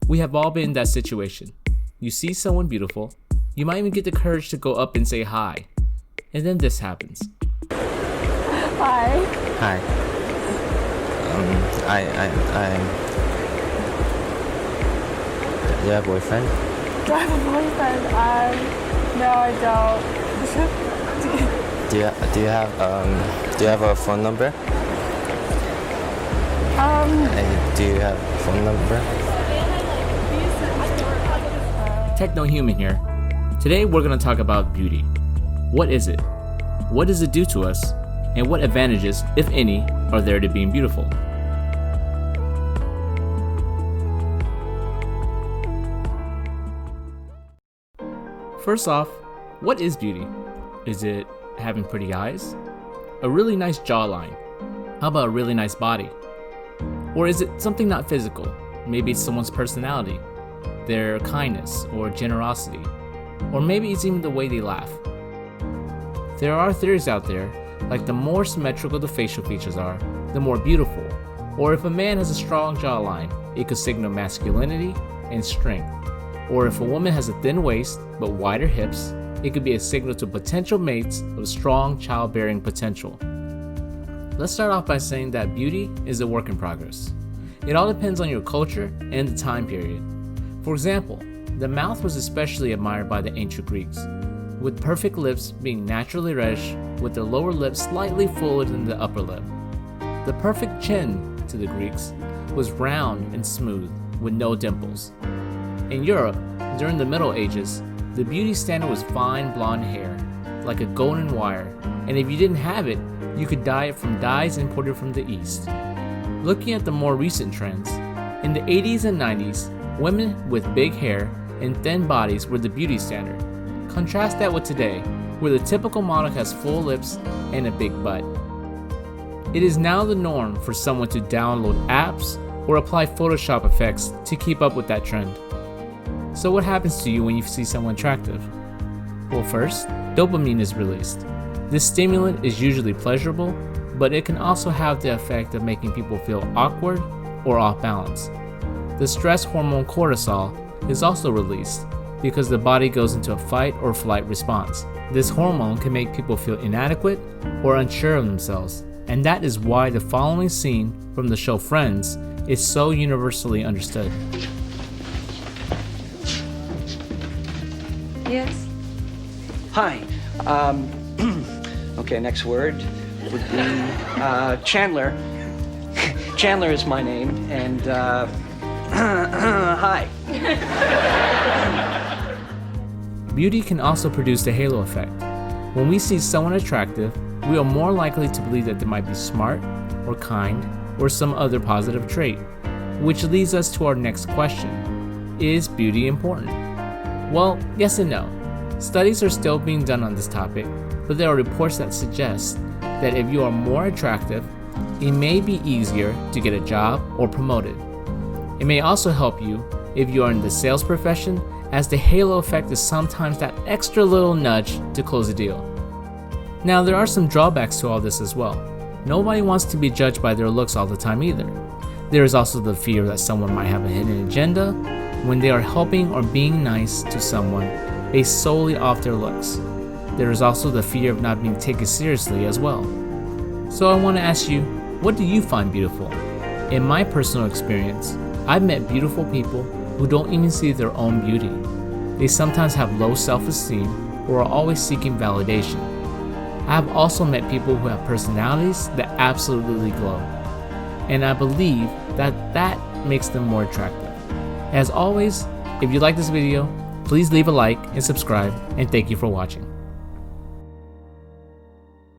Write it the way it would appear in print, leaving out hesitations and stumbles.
We have all been in that situation. You see someone beautiful, you might even get the courage to go up and say hi. And then this happens. Hi. Hi. Do you have a boyfriend? Do I have a boyfriend? No, I don't. Do you have a phone number? Do you have a phone number? Techno-Human here. Today we're going to talk about beauty. What is it? What does it do to us? And what advantages, if any, are there to being beautiful? First off, what is beauty? Is it having pretty eyes? A really nice jawline? How about a really nice body? Or is it something not physical? Maybe it's someone's personality, their kindness or generosity, or maybe it's even the way they laugh. There are theories out there, like the more symmetrical the facial features are, the more beautiful. Or if a man has a strong jawline, it could signal masculinity and strength. Or if a woman has a thin waist but wider hips, it could be a signal to potential mates of strong childbearing potential. Let's start off by saying that beauty is a work in progress. It all depends on your culture and the time period. For example, the mouth was especially admired by the ancient Greeks, with perfect lips being naturally reddish, with the lower lip slightly fuller than the upper lip. The perfect chin to the Greeks was round and smooth, with no dimples. In Europe, during the Middle Ages, the beauty standard was fine blonde hair, like a golden wire, and if you didn't have it, you could dye it from dyes imported from the East. Looking at the more recent trends, in the 80s and 90s, women with big hair and thin bodies were the beauty standard. Contrast that with today, where the typical model has full lips and a big butt. It is now the norm for someone to download apps or apply Photoshop effects to keep up with that trend. So what happens to you when you see someone attractive? Well, first, dopamine is released. This stimulant is usually pleasurable, but it can also have the effect of making people feel awkward or off balance. The stress hormone cortisol is also released because the body goes into a fight or flight response. This hormone can make people feel inadequate or unsure of themselves, and that is why the following scene from the show Friends is so universally understood. Yes. Hi. Okay, next word would be Chandler. Chandler is my name, and hi. Beauty can also produce the halo effect. When we see someone attractive, we are more likely to believe that they might be smart or kind or some other positive trait, which leads us to our next question. Is beauty important? Well, yes and no. Studies are still being done on this topic, but there are reports that suggest that if you are more attractive, it may be easier to get a job or promoted. It may also help you if you are in the sales profession, as the halo effect is sometimes that extra little nudge to close a deal. Now, there are some drawbacks to all this as well. Nobody wants to be judged by their looks all the time either. There is also the fear that someone might have a hidden agenda when they are helping or being nice to someone based solely off their looks. There is also the fear of not being taken seriously as well. So I want to ask you, what do you find beautiful? In my personal experience, I've met beautiful people who don't even see their own beauty. They sometimes have low self-esteem or are always seeking validation. I have also met people who have personalities that absolutely glow. And I believe that makes them more attractive. As always, if you like this video, please leave a like and subscribe, and thank you for watching.